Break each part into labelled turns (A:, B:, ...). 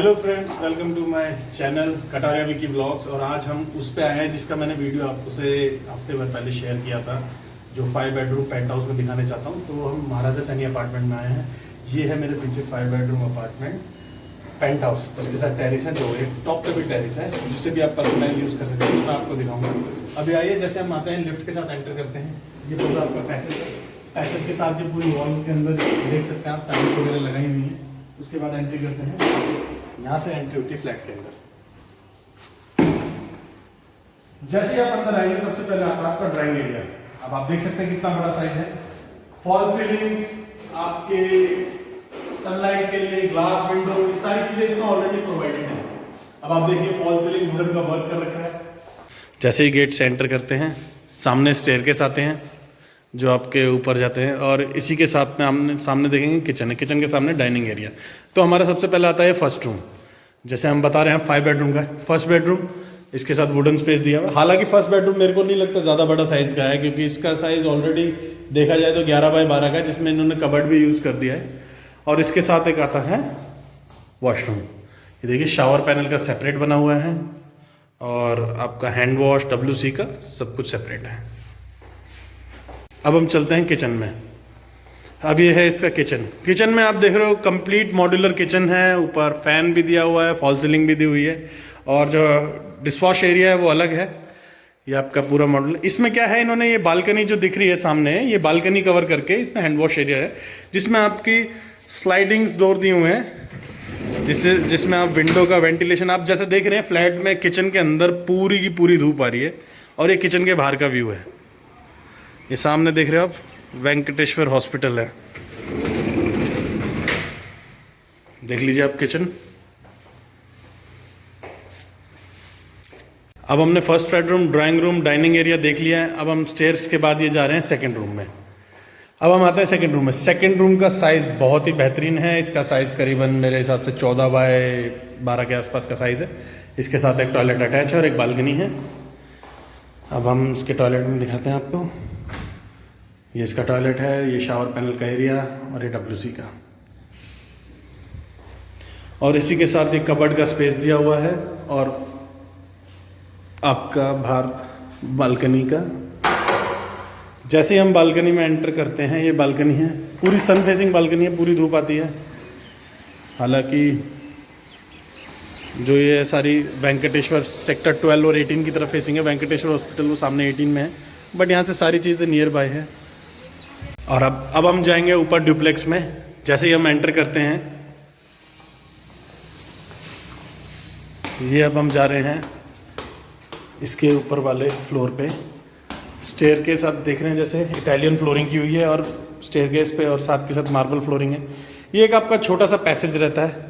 A: Hello friends, welcome to my channel Kataria Vicky vlogs. और आज हम उस पे आए हैं जिसका मैंने वीडियो आपसे हफ्ते भर पहले शेयर किया था, जो 5 बेडरूम पेंट हाउस में दिखाने चाहता हूँ। तो हम महाराजा सैनी अपार्टमेंट में आए हैं। ये है मेरे पीछे 5 बेडरूम अपार्टमेंट पेंट हाउस, जिसके साथ टेरिस है, जो एक टॉप पे भी टेरिस है, जिससे भी आप पर्सनल यूज़ कर सकते हैं। तो मैं आपको दिखाऊंगा। अभी आइए, जैसे हम आते हैं लिफ्ट के साथ एंटर करते हैं। ये पूरा आपका पैसेज के साथ ये पूरी वॉल के अंदर देख सकते हैं आप, टाइल्स वगैरह लगाई हुई हैं। उसके बाद एंट्री करते हैं, यहाँ से एंट्री होती है फ्लैट के अंदर। जैसे ही आप अंदर आएंगे, सबसे पहले आता है आपका ड्राइंग एरिया। अब आप देख सकते हैं कितना बड़ा साइज है। फॉल सीलिंग्स, आपके सनलाइट के लिए ग्लास विंडो, ये सारी चीजें इसमें ऑलरेडी प्रोवाइडेड है। अब आप देखिए, फॉल सीलिंग वुडन का वर्क कर रखा है। जैसे ही गेट से एंटर करते हैं, सामने स्टेयरकेस आते हैं जो आपके ऊपर जाते हैं, और इसी के साथ में हमने सामने देखेंगे किचन है। किचन के सामने डाइनिंग एरिया। तो हमारा सबसे पहले आता है फर्स्ट रूम। जैसे हम बता रहे हैं 5 बेडरूम का है फर्स्ट बेडरूम, इसके साथ वुडन स्पेस दिया हुआ है। हालांकि फर्स्ट बेडरूम मेरे को नहीं लगता ज़्यादा बड़ा साइज़ का है, क्योंकि इसका साइज़ ऑलरेडी देखा जाए तो 11 बाय 12 का है, जिसमें इन्होंने कबर्ड भी यूज़ कर दिया है। और इसके साथ एक आता है वॉशरूम। ये देखिए, शावर पैनल का सेपरेट बना हुआ है, और आपका हैंड वॉश WC का सब कुछ सेपरेट है। अब हम चलते हैं किचन में। अब ये है इसका किचन। किचन में आप देख रहे हो कंप्लीट मॉड्यूलर किचन है। ऊपर फैन भी दिया हुआ है, फॉल सीलिंग भी दी हुई है, और जो डिशवॉश एरिया है वो अलग है। ये आपका पूरा मॉड्यूलर। इसमें क्या है, इन्होंने ये बालकनी जो दिख रही है सामने, ये बालकनी कवर करके इसमें हैंड वॉश एरिया है, जिसमें आपकी स्लाइडिंग्स डोर दिए हुए हैं, जिसमें आप विंडो का वेंटिलेशन, आप जैसे देख रहे हैं फ्लैट में किचन के अंदर पूरी की पूरी धूप आ रही है। और ये किचन के बाहर का व्यू है। ये सामने देख रहे हो आप, वेंकटेश्वर हॉस्पिटल है। देख लीजिए आप किचन। अब हमने first bedroom, drawing room, dining area देख लिया है। अब हम स्टेयर्स के बाद ये जा रहे हैं सेकंड रूम में। अब हम आते हैं सेकंड रूम में। सेकंड रूम का साइज़ बहुत ही बेहतरीन है। इसका साइज़ करीबन मेरे हिसाब से 14 बाय 12 के आसपास का साइज़ है। इसके साथ एक टॉयलेट अटैच है और एक बालकनी है। अब हम इसके टॉयलेट में दिखाते हैं आपको। ये इसका टॉयलेट है, ये शावर पैनल का एरिया, और ये WC का। और इसी के साथ ये कबर्ड का स्पेस दिया हुआ है, और आपका बाहर बालकनी का। जैसे ही हम बालकनी में एंटर करते हैं, ये बालकनी है, पूरी सन फेसिंग बालकनी है, पूरी धूप आती है। हालांकि जो ये सारी वेंकटेश्वर सेक्टर 12 और 18 की तरफ फेसिंग है। वेंकटेश्वर हॉस्पिटल वो सामने 18 में है, बट यहाँ से सारी चीज़ें नियर बाय है। और अब हम जाएंगे ऊपर ड्यूप्लेक्स में। जैसे ही हम एंटर करते हैं, ये अब हम जा रहे हैं इसके ऊपर वाले फ्लोर पे। स्टेयरकेस आप देख रहे हैं, जैसे इटालियन फ्लोरिंग की हुई है, और स्टेयरकेस पे और साथ के साथ मार्बल फ्लोरिंग है। ये एक आपका छोटा सा पैसेज रहता है,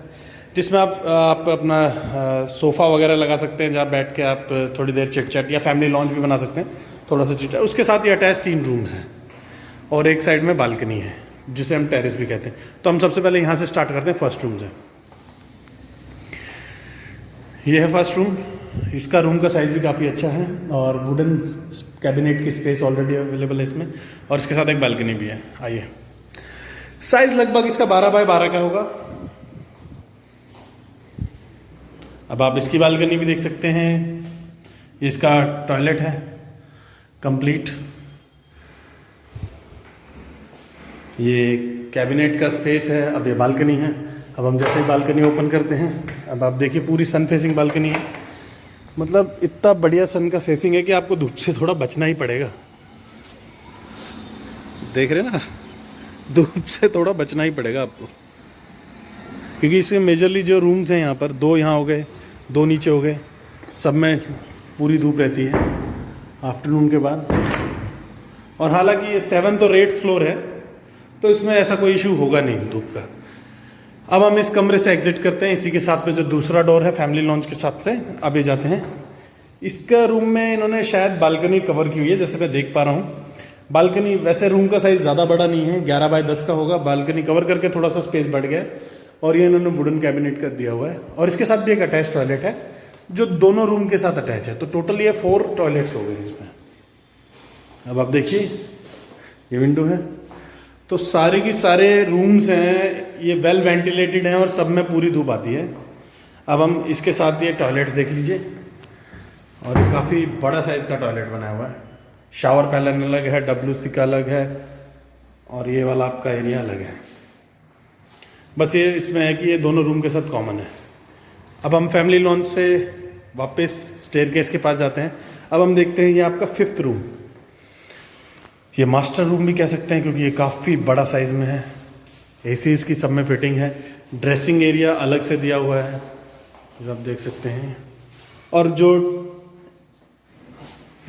A: जिसमें आप अपना सोफ़ा वगैरह लगा सकते हैं, जहाँ बैठ के आप थोड़ी देर चिट चैट, या फैमिली लॉन्च भी बना सकते हैं, थोड़ा सा चिट चैट। उसके साथ ये अटैच 3 रूम है, और एक साइड में बालकनी है, जिसे हम टेरेस भी कहते हैं। तो हम सबसे पहले यहाँ से स्टार्ट करते हैं फर्स्ट रूम से। ये है फर्स्ट रूम। इसका रूम का साइज़ भी काफ़ी अच्छा है, और वुडन कैबिनेट की स्पेस ऑलरेडी अवेलेबल है इसमें, और इसके साथ एक बालकनी भी है। आइए, साइज़ लगभग इसका 12 बाय 12 का होगा। अब आप इसकी बालकनी भी देख सकते हैं। इसका टॉयलेट है कंप्लीट। ये कैबिनेट का स्पेस है। अब ये बालकनी है। अब हम जैसे ही बालकनी ओपन करते हैं, अब आप देखिए पूरी सन फेसिंग बालकनी है। मतलब इतना बढ़िया सन का फेसिंग है कि आपको धूप से थोड़ा बचना ही पड़ेगा। देख रहे हैं ना, धूप से थोड़ा बचना ही पड़ेगा आपको, क्योंकि इसमें मेजरली जो रूम्स हैं यहाँ पर, 2 यहाँ हो गए, 2 नीचे हो गए, सब में पूरी धूप रहती है आफ्टरनून के बाद। और हालांकि ये 7th और 8th फ्लोर है, तो इसमें ऐसा कोई इशू होगा नहीं धूप का। अब हम इस कमरे से एग्जिट करते हैं। इसी के साथ में जो दूसरा डोर है फैमिली लॉन्च के साथ से, अब ये जाते हैं। इसका रूम में इन्होंने शायद बालकनी कवर की हुई है, जैसे मैं देख पा रहा हूँ। बालकनी वैसे रूम का साइज़ ज़्यादा बड़ा नहीं है, 11 बाय 10 का होगा। बालकनी कवर करके थोड़ा सा स्पेस बढ़ गया है, और ये इन्होंने वुडन कैबिनेट कर दिया हुआ है। और इसके साथ भी एक अटैच टॉयलेट है, जो दोनों रूम के साथ अटैच है। तो टोटल ये 4 टॉयलेट्स हो गए इसमें। अब आप देखिए, ये विंडो है। तो सारे की सारे रूम्स हैं, ये वेल वेंटिलेटेड हैं, और सब में पूरी धूप आती है। अब हम इसके साथ ये टॉयलेट देख लीजिए, और ये काफ़ी बड़ा साइज़ का टॉयलेट बनाया हुआ है। शावर पैनल अलग है, WC का अलग है, और ये वाला आपका एरिया अलग है। बस ये इसमें है कि ये दोनों रूम के साथ कॉमन है। अब हम फैमिली लॉन्च से वापस स्टेयरकेस के पास जाते हैं। अब हम देखते हैं ये आपका 5th रूम, ये मास्टर रूम भी कह सकते हैं क्योंकि ये काफ़ी बड़ा साइज़ में है। AC इसकी सब में फिटिंग है। ड्रेसिंग एरिया अलग से दिया हुआ है जो आप देख सकते हैं, और जो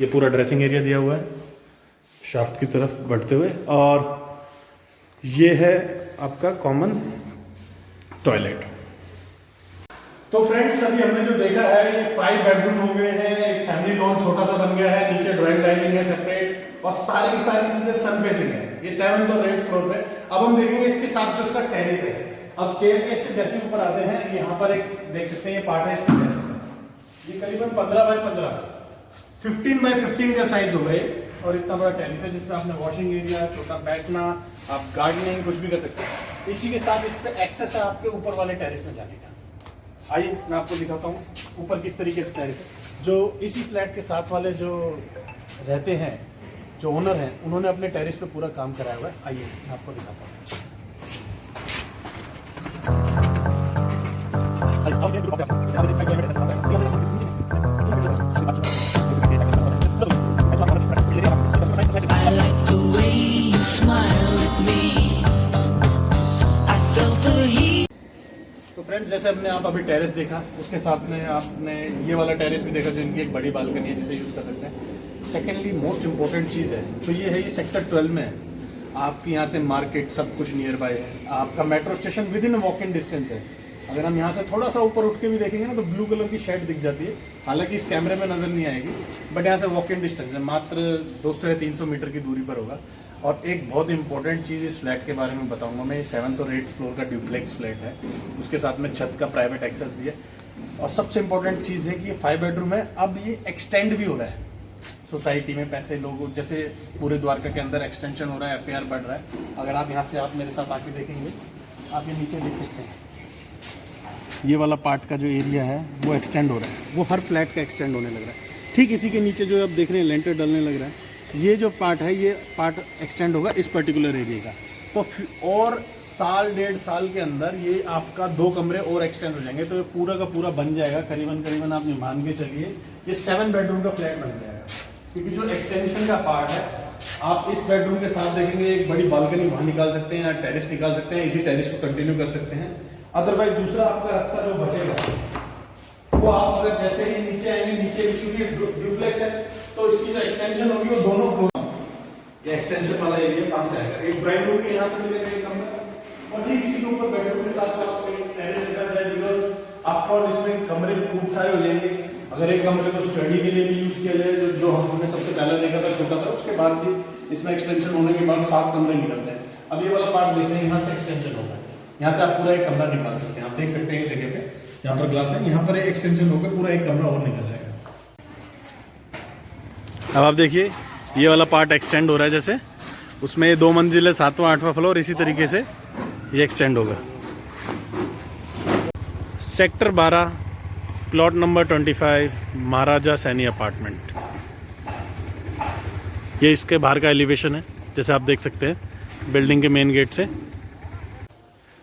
A: ये पूरा ड्रेसिंग एरिया दिया हुआ है शाफ्ट की तरफ बढ़ते हुए, और ये है आपका कॉमन टॉयलेट। तो फ्रेंड्स, अभी हमने जो देखा है ये 5 बेडरूम हो गए हैं, एक फैमिली लॉन छोटा सा बन गया है, नीचे ड्राइंग डाइनिंग है सेपरेट, और सारी की सारी चीजें सन फेसिंग है। ये 7th और 8th फ्लोर पे। अब हम देखेंगे इसके साथ जो इसका टेरेस है। अब स्टेयरकेस से जैसे ऊपर आते हैं, यहाँ पर एक देख सकते हैं ये पार्ट है इसका टेरेस का। ये करीबन 15 बाय 15 15 बाय 15 का साइज हो गए, और इतना बड़ा टेरेस है जिसमें आपने वॉशिंग एरिया, छोटा बैठना, आप गार्डनिंग कुछ भी कर सकते हैं। इसी के साथ इस पे एक्सेस है आपके ऊपर वाले टेरेस में जाने का। आइए मैं आपको दिखाता हूँ ऊपर किस तरीके से टेरेस है। जो इसी फ्लैट के साथ वाले जो रहते हैं, जो ओनर हैं, उन्होंने अपने टेरेस पे पूरा काम कराया हुआ है। आइए मैं आपको दिखाता हूँ। तो फ्रेंड्स, जैसे हमने आप अभी टेरेस देखा, उसके साथ में आपने ये वाला टेरेस भी देखा जो इनकी एक बड़ी बालकनी है जिसे यूज़ कर सकते हैं। सेकेंडली मोस्ट इंपॉर्टेंट चीज़ है जो ये है, ये सेक्टर 12 में है। आपके यहाँ से मार्केट सब कुछ नियर बाय है, आपका metro station with in walk in distance है। अगर हम यहाँ से थोड़ा सा ऊपर उठ के भी देखेंगे ना तो ब्लू कलर की शेड दिख जाती है, हालांकि इस कैमरे में नज़र नहीं आएगी, बट यहाँ से वॉक इन डिस्टेंस है, मात्र 200 या 300 मीटर की दूरी पर होगा। और एक बहुत इंपॉर्टेंट चीज़ इस फ्लैट के बारे में बताऊंगा मैं, 7th और 8th फ्लोर का ड्यूप्लेक्स फ्लैट है, उसके साथ में छत का प्राइवेट एक्सेस भी है। और सबसे इंपॉर्टेंट चीज़ है कि ये 5 बेडरूम है, अब ये एक्सटेंड भी हो रहा है सोसाइटी में। पैसे लोग जैसे पूरे द्वारका के अंदर एक्सटेंशन हो रहा है, FAR बढ़ रहा है। अगर आप यहाँ से आप मेरे साथ आके देखेंगे, आप ये नीचे देख सकते हैं, ये वाला पार्ट का जो एरिया है वो एक्सटेंड हो रहा है, वो हर फ्लैट का एक्सटेंड होने लग रहा है। ठीक इसी के नीचे जो आप देख रहे हैं लेंटर डलने लग रहा है, ये जो पार्ट है ये पार्ट एक्सटेंड होगा इस पर्टिकुलर एरिया का। तो और साल 1.5 साल के अंदर ये आपका 2 कमरे और एक्सटेंड हो जाएंगे, तो ये पूरा का पूरा बन जाएगा। करीबन आप मान के चलिए ये 7 बेडरूम का फ्लैट बन जाएगा, क्योंकि जो एक्सटेंशन का पार्ट है, आप इस बेडरूम के साथ देखेंगे एक बड़ी बालकनी वहाँ निकाल सकते हैं या टेरेस निकाल सकते हैं, इसी टेरेस को कंटिन्यू कर सकते हैं। अदरवाइज दूसरा आपका रास्ता जो बचेगा वो आप अगर जैसे ही नीचे आएंगे, नीचे क्योंकि ड्यूप्लेक्स है तो इसकी जो एक्सटेंशन होगी वो दोनों फ्लोर, ये एक्सटेंशन वाला एरिया कहाँ से आएगा, एक ड्राइंग रूम के यहाँ से मिलेगा एक कमरा, और ठीक इसी के ऊपर बेडरूम के साथ आपको एक टेरेस देखा जाए, बिकॉज आफ्टर ऑल इसमें कमरे खूब सारे हो जाएंगे। अगर एक कमरे को स्टडी के लिए भी यूज किया जाए, जो हमने सबसे पहले देखा था छोटा था, उसके बाद भी इसमें एक्सटेंशन होने के बाद 7 कमरे निकलते हैं। अब ये वाला पार्ट देख रहे हैं, यहाँ से एक्सटेंशन होगा, यहाँ से आप पूरा एक कमरा निकाल सकते हैं। आप देख सकते हैं एक जगह पे यहाँ पर ग्लास है, यहाँ पर एक्सटेंशन होकर पूरा एक कमरा और निकल जाएगा। अब आप देखिए ये वाला पार्ट एक्सटेंड हो रहा है, जैसे उसमें 2 मंजिल है, 7वां 8वां फ्लोर, इसी तरीके से ये एक्सटेंड होगा। सेक्टर 12 प्लॉट नंबर 25 महाराजा सैनी अपार्टमेंट, ये इसके बाहर का एलिवेशन है, जैसे आप देख सकते हैं बिल्डिंग के मेन गेट से।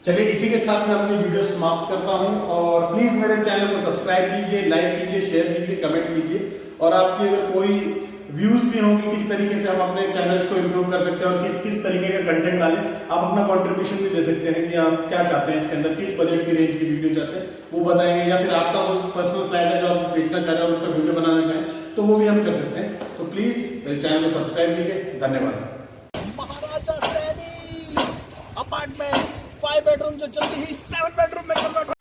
A: चलिए इसी के साथ मैं अपनी वीडियो समाप्त करता हूं, और प्लीज मेरे चैनल को सब्सक्राइब कीजिए, लाइक कीजिए, शेयर कीजिए, कमेंट कीजिए, और आपकी अगर कोई व्यूज भी होंगे किस तरीके से हम अपने चैनल्स को इम्प्रूव कर सकते हैं और किस किस तरीके का कंटेंट डालें, आप अपना कंट्रीब्यूशन भी दे सकते हैं कि आप क्या चाहते हैं इसके अंदर, किस बजट की रेंज की वीडियो चाहते हैं वो बताएंगे, या फिर आपका कोई पर्सनल फ्लैट है जो आप बेचना चाह रहे हैं और उसका वीडियो बनाना चाहें तो वो भी हम कर सकते हैं। तो प्लीज मेरे चैनल को सब्सक्राइब कीजिए। धन्यवाद।
B: महाराजा सैनी अपार्टमेंट 5 बेडरूम जो जल्दी ही 7 बेडरूम में कन्वर्ट